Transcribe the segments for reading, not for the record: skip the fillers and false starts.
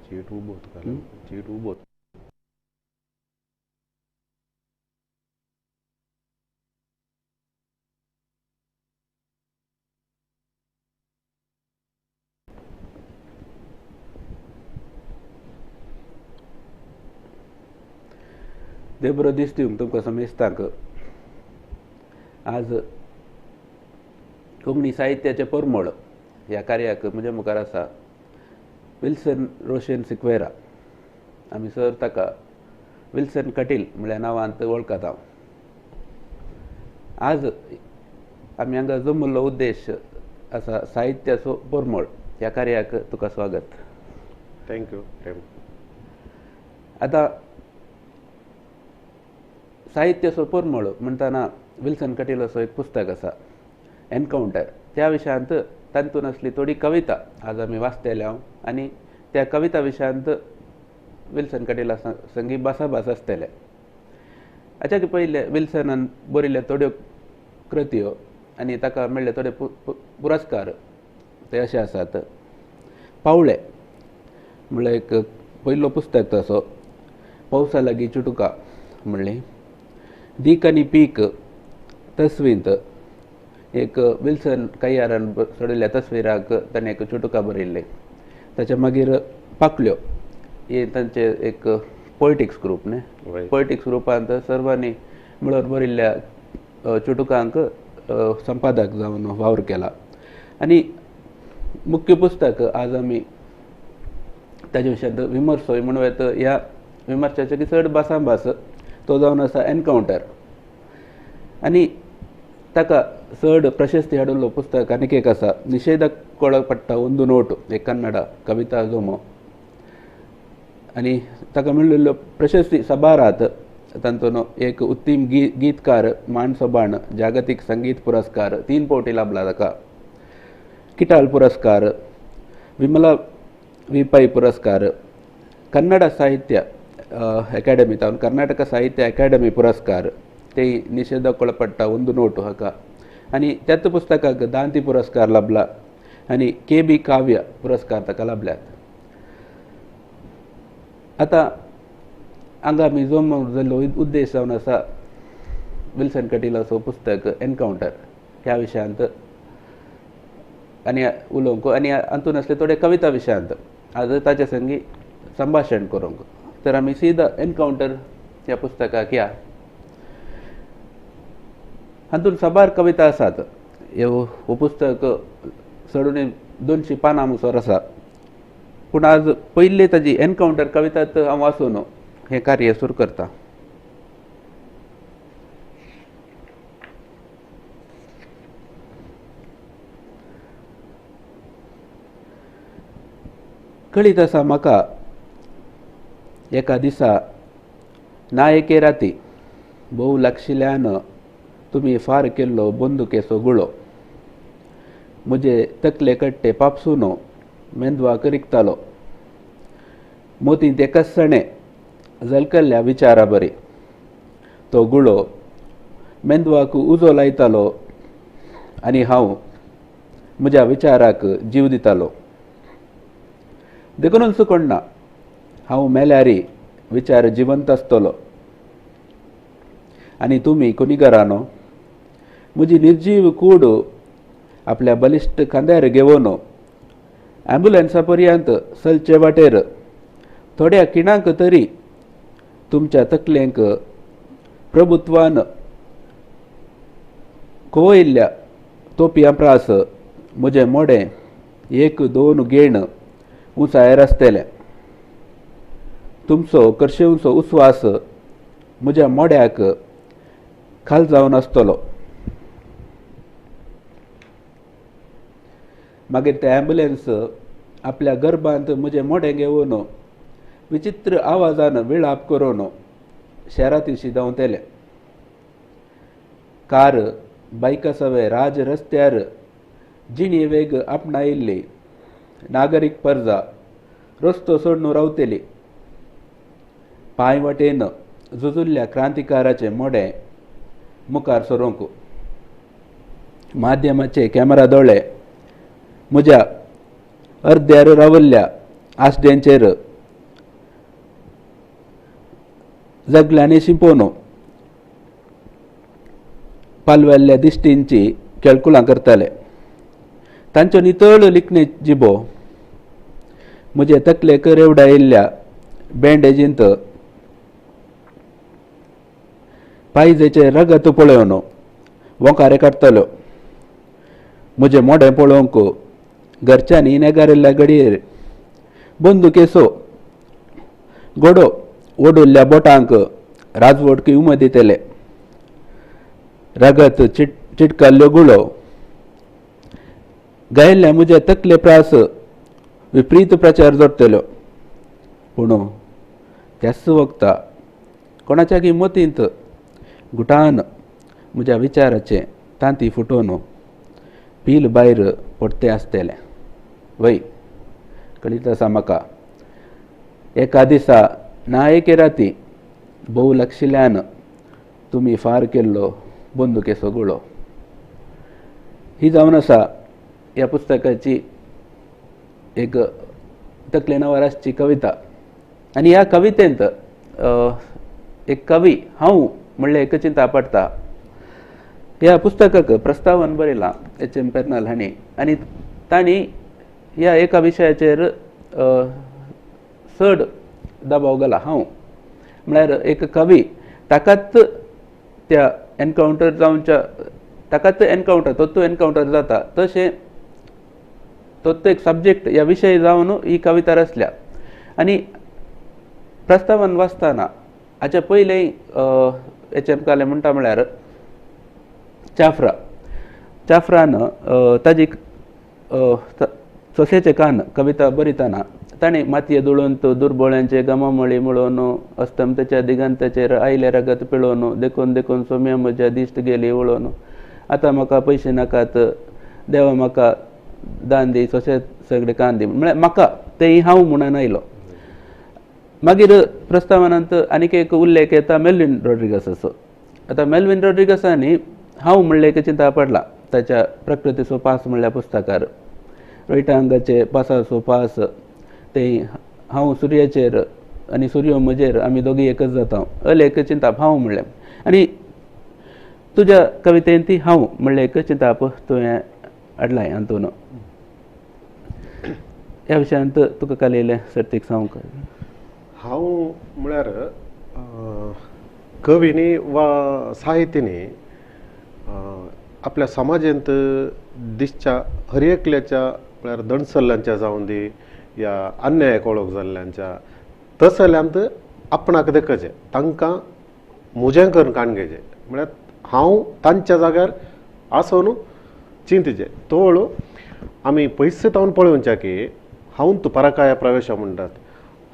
Cheat उबोत घालून cheat उबोत. देबरो दिसती तुमकां समेस्ताक आज कोंकणी साहित्याचे परमळ ह्या कार्याक म्हज्या मुखार आसा विल्सन रोशन सिक्वेरा. आमी सर ताका विल्सन कटील म्हळ्या नांवांत वळखता. आज आमी हांगा जमिल्लो उद्देश आसा साहित्याचो परमळ ह्या कार्याक तुका स्वागत. थँक्यू. आतां साहित्याचो परमळ म्हणटना विल्सन कटीलाचो एक पुस्तक आसा एनकाउंटर. त्या विशयांत तातूंत असली थोडी कविता आज आमी वाचतले हांव आनी त्या कविता विशयांत विल्सन कटीला संगी भासाभास आसतले. हाच्या पयले विल्सनान बरयल्ले थोड्यो कृत्यो आनी ताका मेळ्ळे थोडे पुरस्कार ते अशे आसात. पावळे म्हणल्यार एक पयलो पुस्तक तसो. पावसा लागीं चुटुका म्हणली. दीक आनी पीक तस्वींत एक विल्सन कय्यारान सोडिल्ल्या तस्विराक ताणें एक चुटुका बरयल्ली. ताच्या मागीर पाकल्यो हे तांचे एक पोयटिक्स ग्रूप न्ही. पोयटिक्स ग्रुपांत सर्वांनी मेळून बरयल्ल्या चुटुकांक संपादक जावन वावर केला. आनी मुख्य पुस्तक आज आमी ताचे विशयांत विमर्शोय म्हणूं येता. ह्या विमर्शाचे चड भासाभास तो जावन आसा एनकाउंटर. आनी ताका चड प्रशस्ती हाडुल्लो पुस्तक आनीक एक आसा निशेधक कळक पडटा ಒಂದು ನೋಟು एक कन्नड कविता जोमो. आनी ताका मेळिल्ल्यो प्रशस्ती सबारात तातूंत एक उत्तम गीतकार माणसोबाण जागतीक संगीत पुरस्कार 3 फावटी लाभला ताका. किटाल पुरस्कार, विमला वी पै पुरस्कार, कन्नड साहित्य अकाडेमी तावन कर्नाटक साहित्य अकाडेमी पुरस्कार ते निषेधक ಒಳಪಟ್ಟ ಒಂದು ನೋಟು हाका. आनी त्याच पुस्तकाक दांती पुरस्कार लाभला आनी के.बी. काव्य पुरस्कार ताका लाभल्यात. आतां हांगा आमी जो जाल्लो उद्देश जावन आसा विल्सन कटीलाचो पुस्तक एनकाउंटर ह्या विशयांत आनी उलोवंक आनी हातूंत असले थोडे कविता विशयांत आज ताचे संगी संभाशण करूंक. तर आमी सीदा एनकाउंटर ह्या पुस्तकाक या. हातूंत सबार कविता आसात. हो पुस्तक चडून 200 पानां मुसोर आसा. पूण आज पयली ताजी एनकाउंटर कवितात हांव वाचून हें कार्य सुरू करता. कळीत आसा म्हाका एका दिसा ना एके राती भोव लागशिल्ल्यान तुमी फार केल्लो बंदुकेचो गुळो. म्हजे तकले कट्टे पापसून मेंदवाक रिगतालो. मोतींत एकाच सणे जलकल्ल्या विचारा बरी. तो गुळो मेंदवाक उजो लायतालो आनी हांव म्हज्या विचाराक जीव दितालो. देखून सुकोण ना हांव मेल्यारी विचार जिवंत आसतलो आनी तुमी कुणीगरानो म्हजी निर्जीव कूड आपल्या बलिश्ट खांद्यार घेवन ॲम्ब्युलन्सा पर्यंत चलचे वाटेर थोड्या खिणांक तरी तुमच्या तकलेंक प्रभुत्वान खोवयल्ल्या तोपयां प्रास म्हजें मोडें 1-2 घेण उंचायेर आसतलें. तुमचो करशेवचो उस्वास म्हज्या मोड्याक खाल जावन आसतलो. मागीर ते ॲम्ब्युलन्स आपल्या गर्भांत म्हजें मोडें घेवन विचित्र आवाजान विळाप करून शारांतशी धांवतलें. कार बायका सवे राज रस्त्यार जिणी वेग आपणायिल्ली नागरीक पर्जा रस्तो सोडून रावतली. पांय वाटेन झुजुल्ल्या क्रांतिकाराचें मोडें मुखार सरोंक. माध्यमाचे कॅमेरा दोळे म्हज्या अर्द्यार रावल्ल्या आसड्यांचेर जगल्याने शिंपोनो पालवेल्ल्या दिश्टींची केळकुलां करताले. तांच्यो नितळ लिखणे जिबो म्हजे तकलेक रेवडायिल्ल्या बँडेजींत पायजेचे रगत पळोवन वोंकारे काडटल्यो. म्हजें मोडें पळोवंक घरच्यांनी नेगारिल्ल्या घडयेर बंदुकेचो गडो ओडुल्ल्या बोटांक राजवटकी उमो दितले. रगत चिटकल्ल्यो गुळो गायिल्ल्या म्हजे तकले प्रास विपरीत प्रचार जोडटल्यो. पूण त्याच वखता कोणाच्याय मतींत गुटान म्हज्या विचाराचे तांती फुटोवन पील भायर पडते आसतले. वय कळीत आसा म्हाका, एका दिसा ना एके राती भोव लक्षिल्ल्यान तुमी फार केल्लो बंदुकेचो गुळो. ही जावन आसा ह्या पुस्तकाची एक तकले नवरासची कविता. आनी ह्या कवितेंत एक कवी हांव म्हणलें एक चिंता पडटा. ह्या पुस्तकाक प्रस्तावन बरयलां H.M. पेर्नल हांणी, आनी तांणी ह्या एका विशयाचेर चड दबाव घाला. हांव म्हळ्यार एक कवी ताकाच त्या एनकावंटर जावच्या ताकाच तोच एनकावंटर जाता तशें तोच एक सब्जेक्ट ह्या विशय जावन ही कविता रचल्या. आनी प्रस्तावन वाचतना हाचे पयलें H.M. काले म्हणटा म्हळ्यार चाफ्रान ताजी सोसेचे कान कविता बरयतना ताणें मातये दुळोवन दुर्बळ्यांचे गमामळी मुळोवन अस्तंतेच्या दिगंताचेर आयले रगत पिळोवन देखून देखून सोम्या म्हज्या दिश्ट गेली वळोवन आतां म्हाका पयशे नाकात देवा म्हाका दान दी सोसे सगळे कान दी. म्हळ्यार म्हाका तें हांव म्हणून आयलो. मागीर प्रस्तावनांत आनीक एक उल्लेख येता मेल्विन रॉड्रिगसाचो. आतां मेल्विन रॉड्रिगसांनी हांव म्हणलें एक चिंता पडला ताच्या प्रकृतीचो पास म्हणल्या पुस्तकार. रोहिटांगाचे पासाचो पास तें हांव सुर्याचेर आनी सुर्यो म्हजेर आमी दोगी एकच जाता अले एक चिंता हांव म्हणलें. आनी तुज्या कवितेन ती हांव म्हणलें एक चिंता तुवें हाडलाय हातून. ह्या विशयांत तुका कालयलें सर्तीक सांगूंक. हांव म्हळ्यार कवीनी वा साहित्यानी आपल्या समाजांत दिसच्या हर एकल्याच्या म्हळ्यार दणसल्ल्यांच्या जावन दी या अन्यायाक वळख जाल्ल्यांच्या तसल्यांत आपणाक देखचे तांकां मुजें करून काणगेचें. म्हळ्यार हांव तांच्या जाग्यार आसून चिंतचें. तो वेळू आमी पयस तावन पळोवच्या की हांव तूं पराकाया प्रवेशा म्हणटात.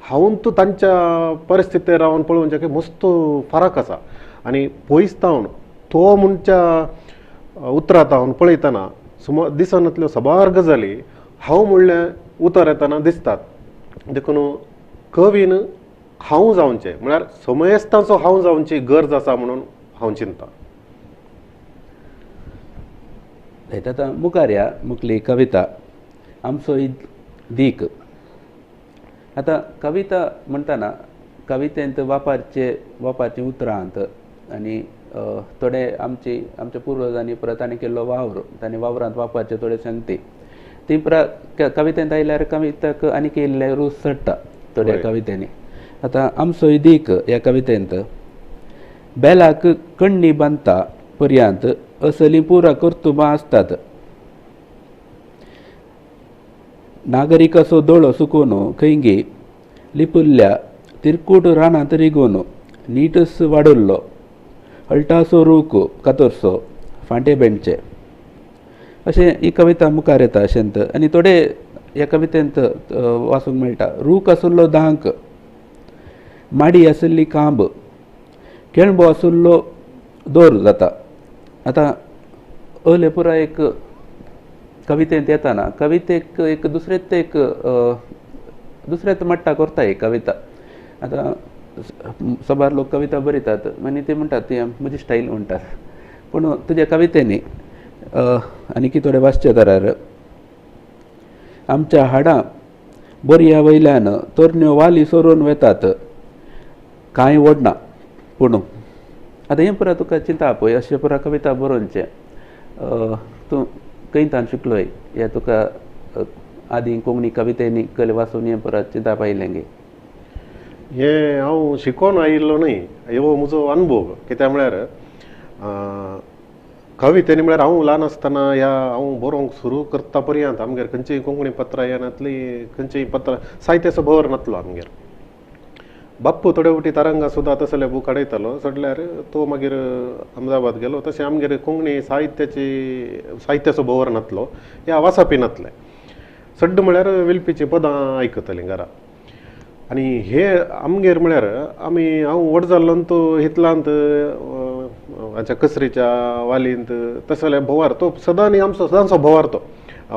हांव तूं तांच्या परिस्थितीर रावन पळोवच्या की मस्त फरक आसा. आनी पयस तावन तो म्हणच्या उतरांत हांव पळयतना दिसनातल्यो सबार गजाली हांव म्हणलें उतर येतना दिसतात. देखून कवीन हांव जावचें म्हळ्यार समयस्ताचो हांव जावची गरज आसा म्हणून हांव चिंता. आतां मुखार या मुखली कविता आमचो दीक. आतां कविता म्हणटना कवितेंत वापारची उतरांत आनी थोडे आमच्या पुर्वजांनी तांणी केल्लो वावर तांणी वावरांत वापरचे थोडे संगती ती कवितेंत आयल्यार कविताक आनीक इल्ले रूच चडटा थोड्या कवितेनी. आतां आमचो दीक ह्या कवितेंत बेलाक कण्णी बांदता पर्यंत असली पुरा कर्तुबां आसतात. नागरिकाचो दोळो सुकून खंयगी लिपुल्ल्या तिरकूट रानांत रिगून नीटस वाडुल्लो हळटासो रूख कातरसो फांटे बेंडचे. अशें ही कविता मुखार येता अशेंत. आनी थोडे ह्या कवितेंत वाचूंक मेळटा. रूख आसुल्लो धांक, माडी आसली कांब, केळबो आसुल्लो दोर जाता. आतां अले पुरा एक कवितेंत येताना कवितेक एक दुसरेंच मट्टा करता ही कविता. आतां सबार लोक कविता बरयतात आनी ते म्हणटात ती म्हजी स्टायल म्हणटात. पूण तुज्या कवितेनी आनी थोडे वाचचे जाल्यार आमच्या हाडां बरया वयल्यान तोरण्यो वाली सोरोवन वेतात. कांय ओडना पूण आतां हें पुरा तुका चिंता पळय अशें पुरा कविता बरोवनचें तूं खंयतान शिकलोय हें तुका आदीं कोंकणी कवितेनी कले वाचून हें पुरा चिंता पायिल्लें गे हे हांव शिकोवन आयिल्लो न्ही ह्यो म्हजो अनुभव कित्याक म्हळ्यार कवितेनी म्हळ्यार हांव ल्हान आसतना हांव बरोवंक सुरू करता पर्यंत आमगेर खंयचीय कोंकणी पत्रां येनातलीं खंयचीय पत्रां साहित्याचो भर नासलो आमगेर बाप्पू थोडे फावटी तरंगा सुद्दां तसले बूक हाडयतालो सोडल्यार तो मागीर अहमदाबाद गेलो तशें आमगेर कोंकणी साहित्याचो भर नासलो या वाचपी नासले सड्ड म्हळ्यार वेलपीचीं पदां आयकतालीं घरा आनी हे आमगेर म्हळ्यार हांव व्हड जाल्लो तो हितलांत हाच्या कसरीच्या वालींत तसले भोवार तो सदां न्ही आमचो सदांचो भोवार तो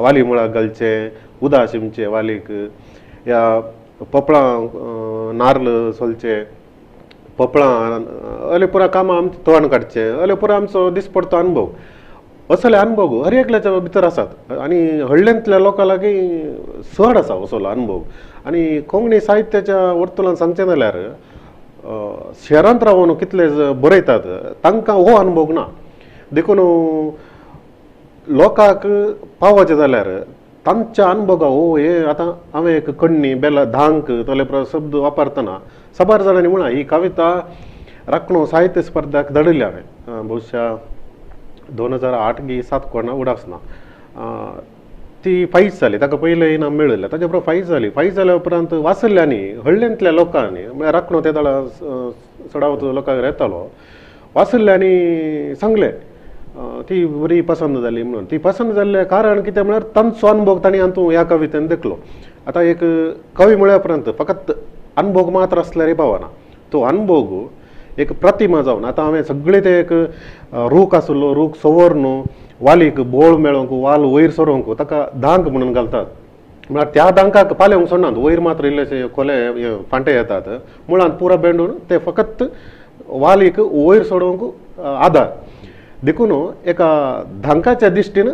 वाली मुळाक घालचें उदा शिमचें वालीक या पोपळां नारळ सोलचे पोपळां अले पुरा कामां आमचें तोंड काडचें अले पुरा आमचो दिसपडतो अनुभव असले अनुभव हर एकल्याच्या भितर आसात आनी हळड्यांतल्या लोकां लागीं चड आसा असलो अनुभव आनी कोंकणी साहित्याच्या वर्तुळान सांगचें जाल्यार शहरांत रावन कितले बरयतात तांकां हो अनुभव ना देखून लोकांक पावचे जाल्यार तांच्या अनुभवा हे आतां हांवें एक कण्णी बेला धांक तले शब्द वापरतना साबार जाणांनी म्हणा ही कविता राखणो साहित्य स्पर्धाक धाडिल्ली हांवें बहुशा 2008 की 7 कोणा उडासना ती फाईज जाली ताका पयलें इनाम मेळिल्लें ताचे बरोबर फाईज जाल्या उपरांत वाचल्ल्यांनी हळड्यांतल्या लोकांनी म्हळ्यार राखणो त्या दाळा चडावत लोकांक येतालो वाचल्ल्यांनी सांगलें ती बरी पसंद जाली म्हणून ती पसंद जाल्लें कारण कितें म्हळ्यार तांचो अनुभव तांणी हातूंत ह्या कवितेन देखलो आतां एक कवी म्हळ्या उपरांत फकत अनुभव मात्र आसल्यार पावना तो अनुभव एक प्रतिमा जावन आतां हांवें सगळे ते एक रूख आसलो रूख सवरून वालीक बोळ मेळोवंक वाल वयर सरोवंक ताका धांक म्हणून घालतात म्हळ्यार त्या धांकाक पाल्योंक सोडनात वयर मात्र इल्लेशे खोले फांटे येतात मुळांत पुरो बेंडून ते फकत वालीक वयर सोडोवंक आदार देखून एका धांकाच्या दिश्टीन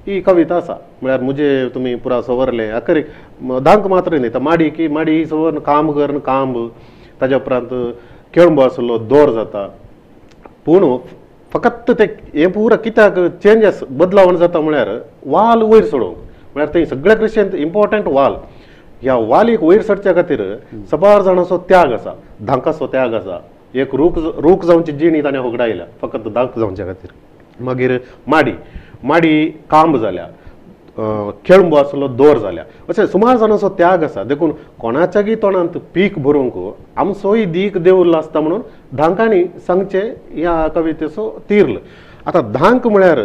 ही कविता आसा म्हळ्यार मुझे तुमी पुरा सवरले आखरीक धांक मात्र न्ही माडी की माडी सवरून काम करन कांब ताज्या उपरांत केळंबो आसलो दोर जाता पूण फकत ते हे पुरो कित्याक चेंजेस बदलावण जाता म्हळ्यार वाल वयर सोडोवंक म्हळ्यार थंय सगळ्या क्रश्यांत इम्पॉर्टंट वाल ह्या वालीक वयर सरच्या खातीर सबार जाणांचो त्याग आसा धांकाचो त्याग आसा एक रूख जावची जिणी ताणें होगडायल्या फकत धांक जावच्या खातीर मागीर माडी कांब जाल्या केळंबो आसलो दोर जाल्या अशें सुमार जाणांचो त्याग आसा देखून कोणाच्याय तोंडांत पीक भरोवंक आमचोय दीक देवुल्लो आसता म्हणून धांकांनी सांगचें ह्या कवितेचो तीर्ल आतां धांक म्हळ्यार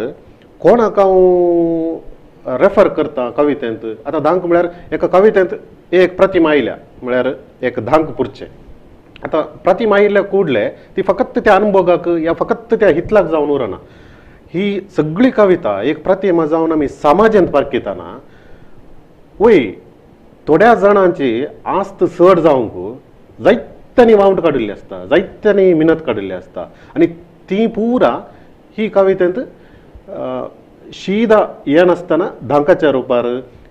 कोणाक हांव रेफर करता कवितेंत आतां धांक म्हळ्यार एका कवितेंत एक प्रतिमा आयल्या म्हळ्यार एक धांक पुरचें आतां प्रतिमा आयिल्ल्या कुडले ती फकत त्या अनुभवाक या फकत त्या हितलाक जावन उरना ही सगळी कविता एक प्रतिमा जावन आमी समाजांत पारखितना वय थोड्या जाणांची आस्त चड जावंक जायत्यांनी वावंट काडिल्ली आसता जायत्यांनी मिनत काडिल्ली आसता आनी ती पुरा ही कवितेंत शीदा येनासतना धांकाच्या रुपार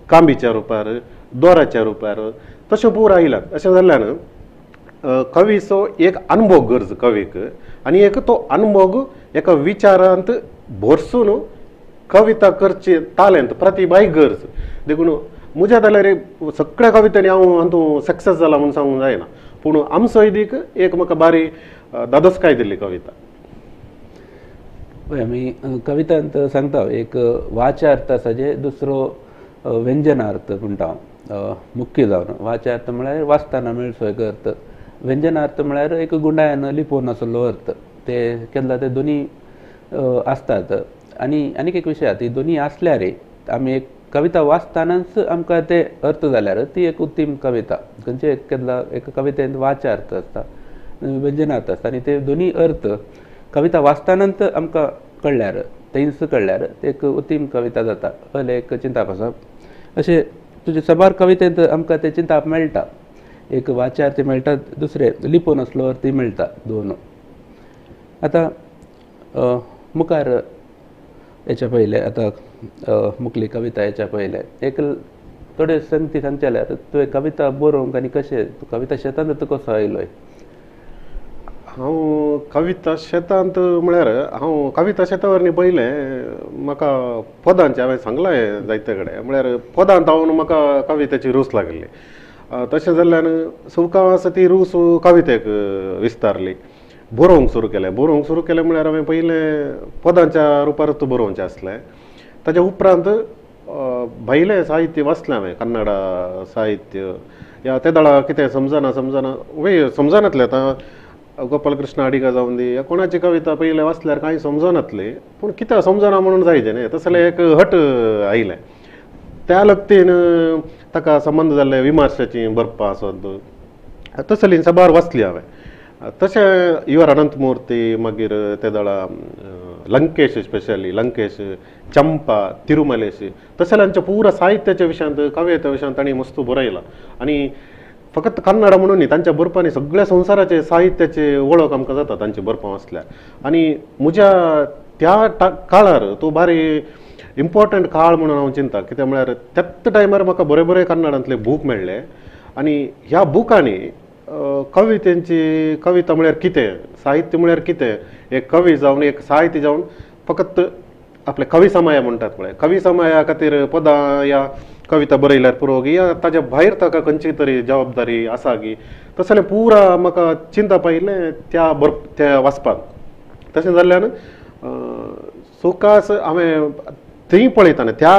कांबीच्या रुपार दोराच्या रुपार तशें पुरा आयलात अशें जाल्ल्यान कवीचो एक अनुभव गरज कवीक आनी एक तो अनुभव एका विचारांत भरसून कविता करची तालेंत प्रतिभाय गरज देखून म्हज्या जाल्यार सगळ्या कवितांनी हांव हातूंत सक्सेस जाला म्हणून सांगूंक जायना पूण आमचो दीक एक म्हाका बारी दादोसकाय दिल्ली कविता पळय आमी कवितांत सांगता एक वाच्यार्थ आसा जे दुसरो व्यंजनार्थ म्हणटा हांव मुख्य जावन वाच्यार्थ म्हळ्यार वाचतना मेळचो एक अर्थ व्यंजनार्थ म्हळ्यार एक गुंडायन लिपोवन आसलो अर्थ ते केन्ना ते दोनी आसतात आनीक एक विशय ती दोनी आसल्यार आमी एक कविता वाचतानाच आमकां ते अर्थ जाल्यार ती एक उत्तम कविता खंयचे केन्ना एक कवितेंत वाच्यार्थ आसता व्यंजनार्थ आसता आनी ते दोनी अर्थ कविता वाचतानाच आमकां कळल्यार तेंच कळल्यार ते एक उत्तम कविता जाता पयले एक चिंताप आसा अशें तुजे सबार कवितेंत आमकां ते चिंताप मेळटा एक वाच्यार्थ मेळटा दुसरे लिपोवन आसलो अर्थ मेळटा दोन आतां मुखार हेच्या पयले आतां मुखली कविता हेच्या पयले एक थोडे संगती सांगचे जाल्यार तुवें कविता बरोवंक आनी कशें कविता शेतांत कसो आयलोय हांव कविता शेतांत म्हळ्यार हांव कविता शेता पयलें म्हाका पदांचे हांवें सांगलां जायते कडेन म्हळ्यार पदांत हांव म्हाका कवितेची रूच लागली तशें जाल्ल्यान सुकास ती रूच कवितेक विस्तारली बरोवंक सुरू केलें म्हळ्यार हांवें पयलें पदांच्या रुपारूच बरोवचें आसलें ताच्या उपरांत भायलें साहित्य वाचलें हांवें कन्नडा साहित्य या ते दाळा कितें समजना समजनातलें आतां गोपाल कृष्ण अडिगा जावन दी कोणाची कविता पयलें वाचल्यार कांय समजनातली पूण कितें समजना म्हणून जायचें न्ही तसलें एक हट आयलें त्या लक्तीन ताका संबंद जाल्ले विमर्शाची बरपां आसत तसलीं साबार वाचली हांवें तशें युआर अनंतमुर्ती मागीर ते दाळा लंकेश स्पेशली लंकेश चंपा तिरुमलेश तसल्यांच्या पुरा साहित्याच्या विशयांत कवितेच्या विशयांत तांणी मस्त बरयलां आनी फकत कन्नडा म्हणून न्ही तांच्या बरपांनी सगळ्या संवसाराचे साहित्याचे वळख आमकां जाता तांचे बरपां वाचल्यार आनी म्हज्या त्या काळार तो बारी इम्पॉर्टंट काळ म्हणून हांव चिंता कित्याक म्हळ्यार त्याच टायमार म्हाका बरे बरे कन्नडांतले बूक मेळ्ळे आनी ह्या बुकांनी कविता म्हळ्यार कितें साहित्य म्हळ्यार कितें एक कवी जावन एक साहित्य जावन फकत आपले कवी समाया म्हणटात म्हळ्यार कवी समाया खातीर पदां या कविता बरयल्यार पुरो या ताच्या भायर ताका खंयची तरी जबाबदारी आसा की तसलें पुरा म्हाका चिंता पायिल्लें त्या वाचपाक तशें जाल्ल्यान सुखास हांवें थंय पळयतना त्या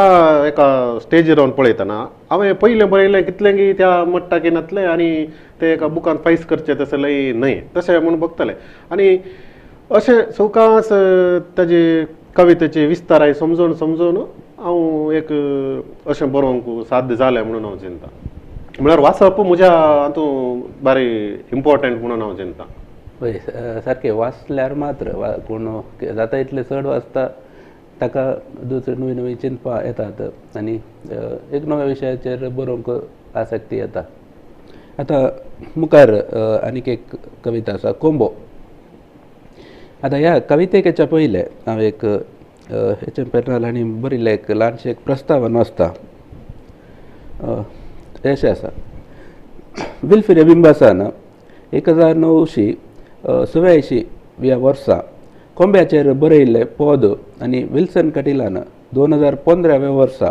एका स्टेजीर रावन पळयतना हांवें पयलें बरयलें कितलें की त्या मट्टाकी नातलें आनी ते एका बुकान फायज करचें तसलें न्हय तशें म्हणून बगतलें आनी अशें सुखास ताजे कवितेची विस्ताराय समजून हांव एक अशें बरोवंक साध्य जालें म्हणून हांव चिंता म्हळ्यार वाचप म्हज्या हातूंत बारी इम्पॉर्टंट म्हणून हांव चिंता पळय सारकें वाचल्यार मात्र पूण जाता इतलें चड वाचता ताका दुसरी नवी चिंतपां येतात आनी एक नव्या विशयाचेर बरोवंक आसक्ती येता आतां मुखार आनीक एक कविता आसा कोंबो आतां ह्या कवितेक हेच्या पयलें हांव एक हेचे पेटर्नल आनी बरिल्लें एक ल्हानशें एक प्रस्तावन वाचता अशें आसा विल्फ्रेड बिंबासान 1987 वर्सा कोंब्याचेर बरयल्लें पद आनी विल्सन कटिलान 2015 वर्सा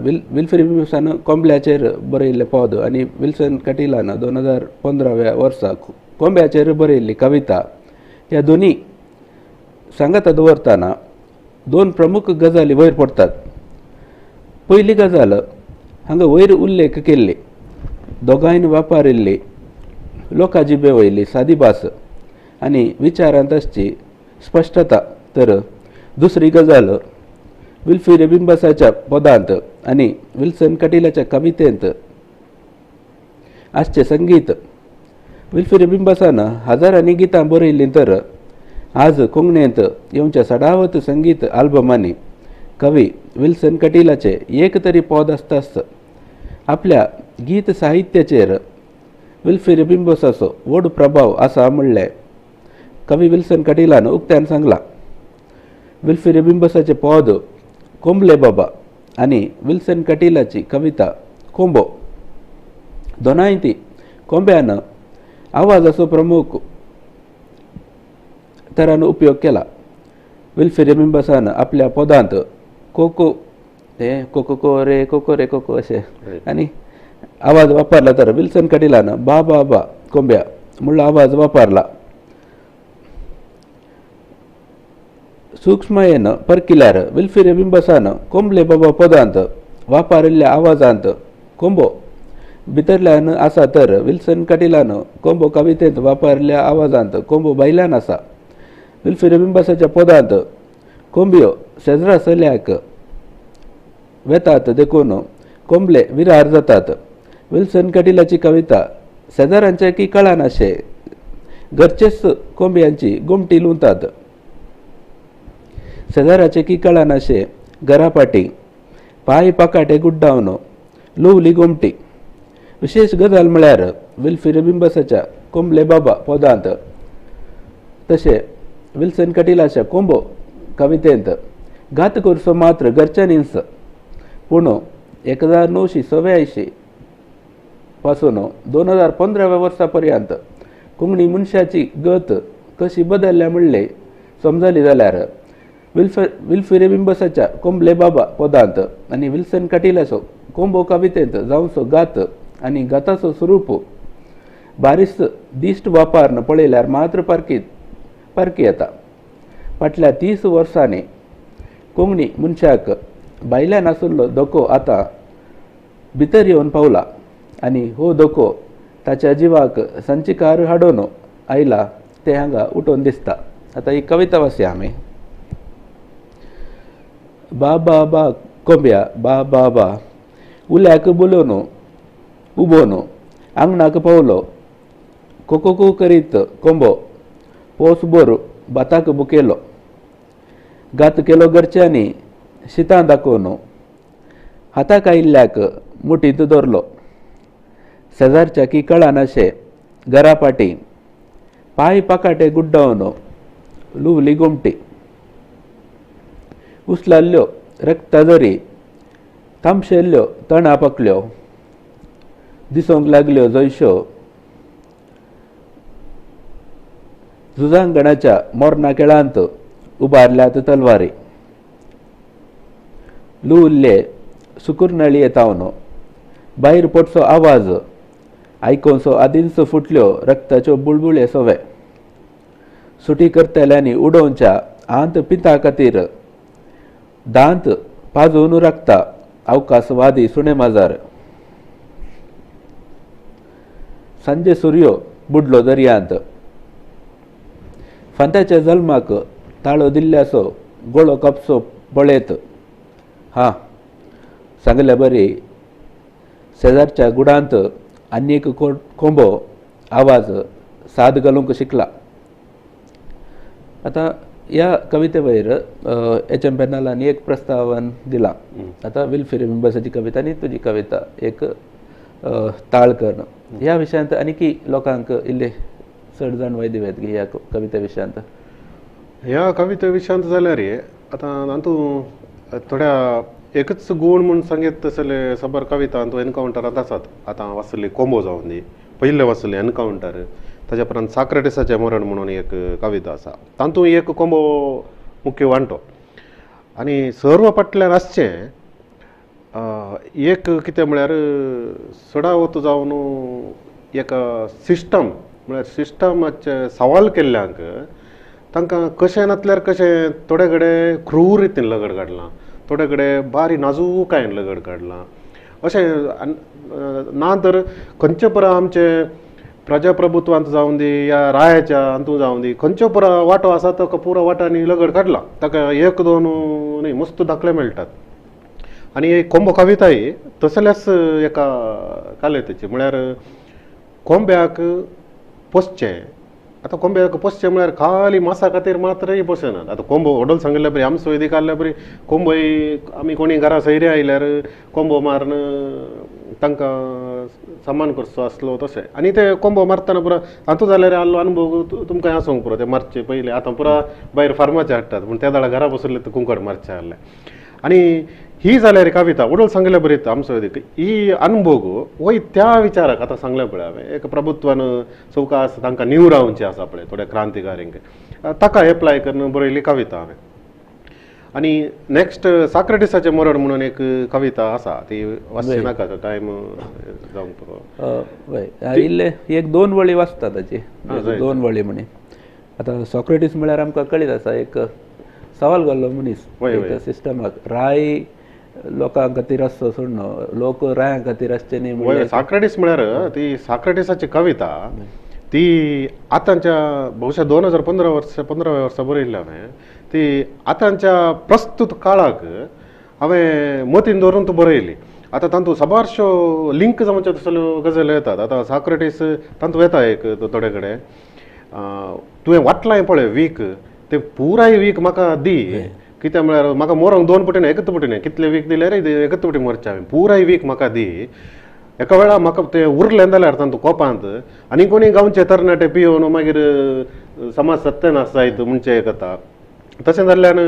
विल्फ्रेड बिंबासान कोंब्याचेर बरयल्लें पद आनी विल्सन कटिलान 2015 वर्सा कोंब्याचेर बरयल्ली कविता ह्या दोनी सांगता दवरतना दोन प्रमुख गजाली वयर पडटात पयली गजाल हांगा वयर उल्लेख केल्ली दोगांयनी वापरिल्ली लोका जिबे वयली सादी भास आनी विचारांत आसची स्पश्टता तर दुसरी गजाल विल्फ्रेड बिंबासाच्या पदांत आनी विल्सन कटिलाच्या कवितेंत आसचें संगीत विल्फ्रेड बिंबासान हजारांनी गितां बरयलीं तर आज कोंकणींत येवच्या सडावत संगीत आल्बमांनी कवी विल्सन कटिलाचे एक तरी पद आसताच आपल्या गीत साहित्याचेर विल्फ्रेड बिंबासाचो व्हड प्रभाव आसा म्हणलें कवी विल्सन कटिलान उक्त्यान सांगलां विल्फ्रेड बिंबासाचें पद कोंबले बाबा आनी विल्सन कटिलाची कविता कोंबो दोनांय ती कोंब्यान आवाजाचो प्रमुख तरान उपयोग केला विल्फ्रेड बिंबासान आपल्या पदांत कोको कोको रे कोको अशें आनी आवाज वापरला तर विल्सन कटिलान बा बा बा कोंब्या म्हणलो आवाज वापरला सूक्ष्मयेन परकिल्यार विल्फ्रेड बिंबासान कोंबले बाबा पदांत वापरिल्ल्या आवाजांत कोंबो भितरल्यान आसा तर विल्सन कटिलान कोंबो कवितेंत वापरिल्ल्या आवाजांत कोंबो भायल्यान आसा विल्फ्रेड बिंबासाच्या पदांत कोंब्यो शेजरा चल्याक वेतात देखून कोंबले विरार जातात विल्सन कटिलाची कविता शेजाऱ्यांचे की कळनाशे घरचेच कोंब्यांची गुमटी लुंतात शेजाऱ्याचे की कळनाशे घरापाटी पाय पाकाटे गुड्डावन लुवली गुमटी विशेष गजाल म्हळ्यार विल्फ्रेड बिंबासाच्या कोंबले बाबा पदांत तशें विल्सन कटिलाच्या कोंबो कवितेंत घात करचो मात्र घरच्यांनीच पूण 1987 पासून 2015 वर्सा पर्यंत कोंकणी मनशाची गत कशी बदलल्या म्हणले समजली जाल्यार विल्फिरे बिंबसाच्या कोंबले बाबा पदांत आनी विल्सन कटिलाचो कोंबो कवितेंत जावंसो गात आनी गाताचो स्वरूप बारीस दिश्ट वापारन पळयल्यार मात्र पारकी येता. फाटल्या 30 वर्सांनी कोंकणी मनशाक भायल्यान आसुल्लो धोको आतां भितर येवन पावला आनी हो धोको ताच्या जिवाक संचिकार हाडून आयला ते हांगा उठून दिसता. आतां ही कविता वाचया आमी. बा बा बा कोंब्या बा बा बा उल्याक बोलोवन उबोन आंगणाक पावलो कोको करीत कोंबो पोसभर भाताक बुकेलो गात केलो घरच्यांनी शितां दाखोवन हाताक आयिल्ल्याक मुठींत धरलो शेजारच्या की कळान अशे घरा पाटी पांय पाकाटे गुड्डावन लुवली घुमटी उसलाल्ल्यो रक्ताजरी तामशेल्ल्यो तणा पकल्यो दिसोंक लागल्यो जैश्यो झुजांगणाच्या मोरणा केळांत उबारल्यात तलवारी लुवल्ले सुकुरनळी येतावन भायर पडसो आवाज आयकोनसो आदींच फुटल्यो रक्ताच्यो बुळबुळे सोवे सुटी करतल्यांनी उडोवच्या आंत पिता खातीर दांत पाजून राखता अवकाशवादी सुणे माजार सांजे सूर्यो बुडलो दर्यांत फांत्याच्या जल्माक ताळो दिल्ल्यासो गोळो कापसो पळयत हा सांगल्या बरी शेजारच्या गुडांत आनी एक कोंबो आवाज साद घालूंक शिकला. आता ह्या कविते वयर HM पेनालांनी एक प्रस्तावन दिला. आता विल्फिरे बिंबसाची कविता आनी तुजी कविता एक ताळ कर्ण ह्या विशयांत आनीकी लोकांक इल्ले चड जाणवाय दिवेत की ह्या कविते विशयांत. ह्या कविते विशयांत जाल्यार आतां तातूं थोड्या एकच गूण म्हूण सांगीत तसले खबर कवितांत एनकावंटरांत आसात. आतां वाचली कोंबो जावन दी पयले वाचले एनकावंटर ताच्या उपरांत साक्रेटिसाचें मरण म्हणून एक कविता आसा. तातूंत एक कोंबो मुख्य वांटो आनी सर्व फाटल्यान आसचें एक कितें म्हळ्यार सडावत जावन एक सिस्टम म्हळ्यार सिस्टमाचे सवाल केल्ल्यांक तांकां कशें नातल्यार कशें थोडे कडेन क्रूर रितीन लगड काडलां थोडे कडेन बारी नाजूकायेन लगड काडलां अशें ना तर खंयचे परा आमचे प्रजाप्रभुत्वांत जावं दी या रायाच्या हातूंत जावं दी खंयचो पुरा वांटो आसा तो पुरा वाटांनी लगड काडला ताका एक दोन न्ही मस्त दाखले मेळटात. आनी ही कोंबो कविता ही तसल्याच एका कालेतेची म्हळ्यार कोंब्याक पोसचें. आतां कोंब्याक पोसचें म्हळ्यार खाली मांसा खातीर मात्रय पोसनात. आतां कोंबो व्हडलो सांगल्या बरी आमचो वैदी काडल्या बरी कोंबोय आमी कोणी घरा सैरी आयल्यार कोंबो मारन तांकां समान करचो आसलो तशें. आनी ते कोंबो मारतना पुरा हातूंत जाल्यार आसलो अनुभव तुमकां हें आसूंक पुरो ते मारचे पयलीं आतां पुरा भायर फार्माचे हाडटात पूण त्या दाडा घरा बसले ते कुंकड मारचे आहले. आनी ही जाल्यार कविता व्हडलो सांगल्या बरी आमचो वैदीक ही अनुभव वय त्या विचाराक आतां सांगल्या पळय हांवें एक प्रभुत्वान चौकास तांकां नीव रावचे आसा पळय थोड्या क्रांतिकारींक ताका एप्लाय करून बरयली कविता हांवें. आनी नेक्स्ट साक्रेटिसाचें मरण म्हणून एक कविता आसा ती वाचची नाका टायम जावंक पुरो. इल्ले एक 2 वळी वाचता ताची 2 वळी म्हणी. आतां सॉक्रेटीस म्हळ्यार आमकां कळीत आसा एक सवाल घाल्लो मनीस सिस्टमाक राय लोकां खातीर आसचो सोडनो लोक रायां खातीर आसचे न्ही. साक्रेटीस म्हळ्यार ती साक्रेटिसाची कविता ती आतांच्या बहुशा 2015 वर्सा बरयल्ली हांवें. ती आतांच्या प्रस्तुत काळाक हांवें मतीन धरून तूं बरयली. आतां तातूंत सबारश्यो लिंक जावच्यो तसल्यो गजाली येतात. आतां साक्रेटीस तातूंत येता एक थोडे कडेन तुवें वाटलां पळय वीक ते पुराय वीक म्हाका दी कित्याक म्हळ्यार म्हाका मोरोंक 2 पटीन एकच पटीन कितले वीक दिल्यार एकच पटी मरचें हांवें पुराय वीक म्हाका दी. एका वेळा म्हाका तें उरलें जाल्यार तातूंत कोपांत आनी कोणी गांवचे तरणाटे पियोन मागीर समाज सत्यानाश जायत म्हणचे हें करता. तशें जाल्ल्यान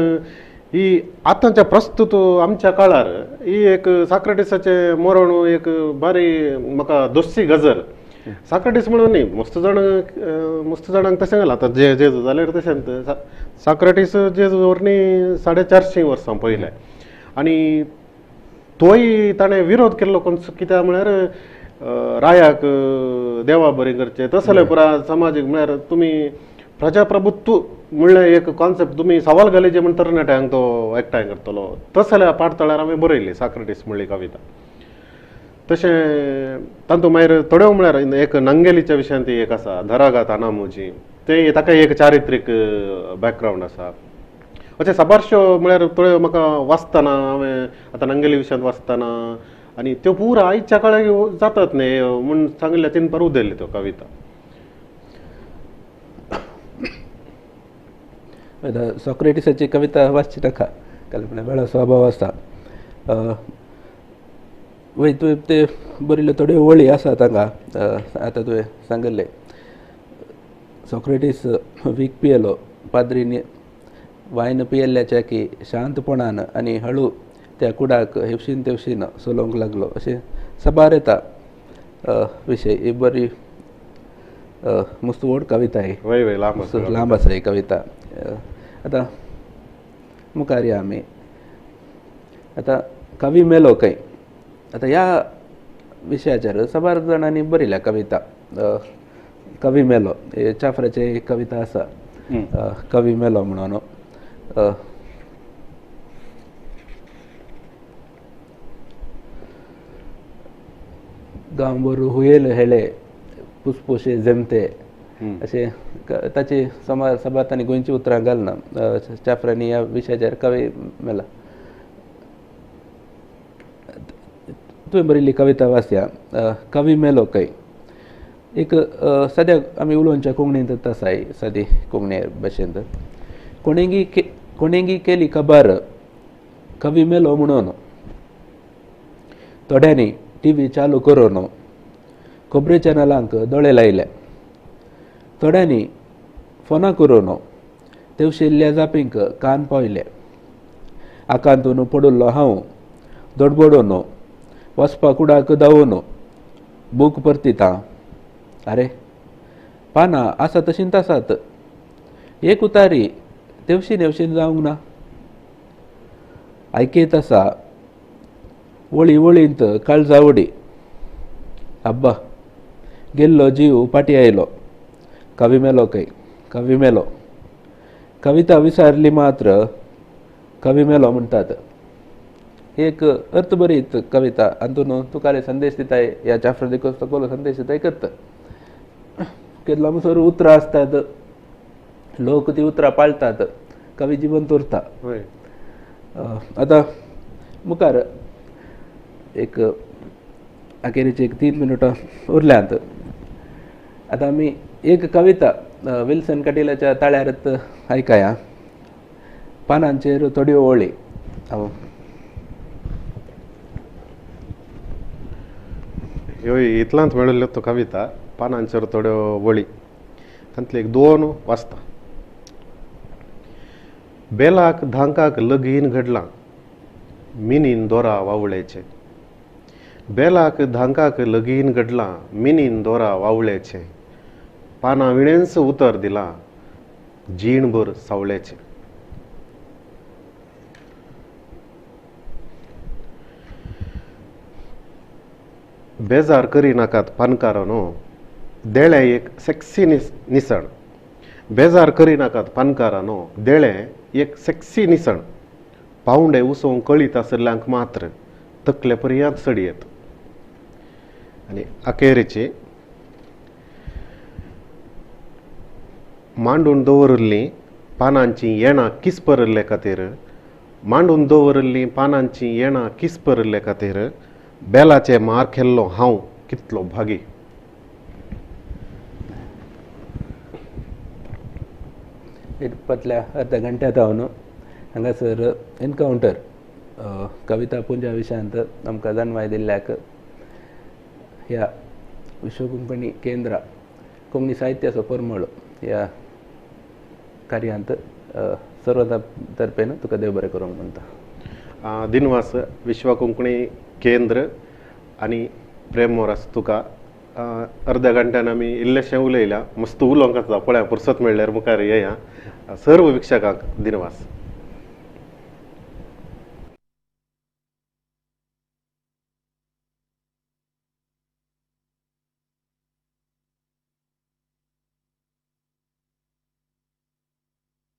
ही आतांच्या प्रस्तुत आमच्या काळार ही एक साक्रेटिसाचें मरण एक बारी म्हाका दोस्सी गजल साक्रेटिस म्हणून न्ही मस्त जाणांक तशें घाला आतां जेजू जाल्यार तशेंच साक्रेटिस जेजू वरनी 450 वर्सां पयले आनी तोय ताणें विरोध केल्लो कित्याक म्हळ्यार रायाक देवा बरें करचें तसले पुरा समाजीक म्हळ्यार तुमी प्रजाप्रभुत्व म्हणलें एक कॉन्सेप्ट तुमी सवाल घालीचे म्हण तरणाट्यांक तो एकठांय करतलो तसल्या पाठतळ्यार हांवें बरयली साक्रेटिस म्हणली कविता. तशें तातूंत मागीर थोड्यो म्हळ्यार एक नंगेलीच्या विशयान ती एक आसा धराघात अनामोजी ते ताका एक चारित्रीक बॅकग्रावंड आसा. अशें साबारश्यो म्हळ्यार थोड्यो म्हाका वाचतना हांवें आतां नंगेली विशयांत वाचतना आनी त्यो पुरा आयच्या काळाक जातात न्ही म्हूण सांगिल्ल्या चिंतपार उदेल्ली त्यो कविता. सॉक्रेटिसाची कविता वाचची नाका कारण वेळा स्वभाव आसा. वय तुवें ते बरयल्यो थोड्यो वळी आसात हांगा. आतां तुवें सांगले सॉक्रेटीस वीक पियेलो पाद्रीनी वायन पियेल्ल्याच्या की शांतपणान आनी हळू त्या कुडाक हेवशीन तेवशीन सोलोवंक लागलो अशें सबार येता विशय. ही बरी मस्त व्हड कविता ही वय लांब आसा ही कविता. आतां मुखार या आमी. आतां कवी मेलो खंय आतां ह्या विशयाचेर सबार जाणांनी बरयल्या कविता. कवी मेलो चाफराची एक कविता आसा कवी मेलो म्हणून. गांवबरू हुयेल हेळे पुसपुशे जमते अशें ताची सबार तांणी गोंयची उतरां घालना. चाफरांनी ह्या विशयाचेर कवी मेला. तुवें बरयल्ली कविता वाचया कवी मेलो खंय. एक सद्याक आमी उलोवच्या कोंकणींत आसाय सादी कोंकणी भाशेंत कोणेंगी केली खबर कवी मेलो म्हणून. थोड्यांनी टीव्ही चालू करून खबरे चॅनलांक दोळे लायले. थोड्यांनी फोनां करून तेवशिल्ल्या जापींक कान पावयले. आकांतून पडुल्लो हांव धडबडून वचपा कुडाक धांवून बूक परतिता. अरे पानां आसा तशींच आसात एक उतारी तेवशीन हेवशीन जावंक ना. आयकेत आसा वळी वळींत काळजावडी आब्बा गेल्लो जीव पाटी आयलो. कवी मेलो खंय कवी मेलो. कविता विसारली मात्र कवी मेलो म्हणटात. एक अर्थभरीत कविता हातून तुकाले संदेश दिताय ह्या चाफर देखोलो संदेश दिताय करता. केदलो मुसर उतरां आसतात लोक ती उतरां पाळटात कवी जिवंत उरता. आतां मुखार एक अखेरीची एक 3 मिनटां उरल्यांत. आतां आमी एक कविता विल्सन कटिलाच्या ताळ्यारत आयकया. पानांचेर थोड्यो ओळी. ह्यो इतलांत मेळिल्ल्यो त्यो कविता पानांचेर थोड्यो वळी तांतले एक 2 वाचता. बेलाक धांकाक लगीन घडलां मिनीन दोरा वावळेचे. बेलाक धांकाक लगीन घडलां मिनीन दोरा वावळेचे. पानां विणेंच उतर दिलां जीणभर सावळेचे. बेजार करी नाकात पानकारानो देळे एक सेक्सी निसण. बेजार करी नाकात पानकारानो देळे एक सेक्सी निसण. पावंडे उसोवंक कळीत आसल्ल्यांक मात्र तकले पर्यंत सडयेत. आनी अखेरेची मांडून दवरिल्लीं पानांची येणां किसपरिल्ले खातीर मांडून दवरिल्लीं पानांची येणां किसपरिल्ले खातीर बेलाचे मार खेल्लो हांव कितलो भागी. फाटल्या अर्ध्या घंट्यात हांव हांगासर एनकावंटर कविता पुंजा विशयांत आमकां जाणवाय दिल्ल्याक ह्या विश्व कोंकणी केंद्र कोंकणी साहित्याचो परमळ ह्या कार्यांत सर्व तर्फेन तुका देव बरें करूंक म्हणटा. दिनवास विश्व कोंकणी केंद्र आनी प्रेम मोरास तुका अर्ध्या घंट्यान आमी इल्लेशें उलयल्या, मस्त उलोवंक आसा, पळया फुरसत मेळ्ळ्यार मुखार येया. सर्व विक्षकांक दिनवास.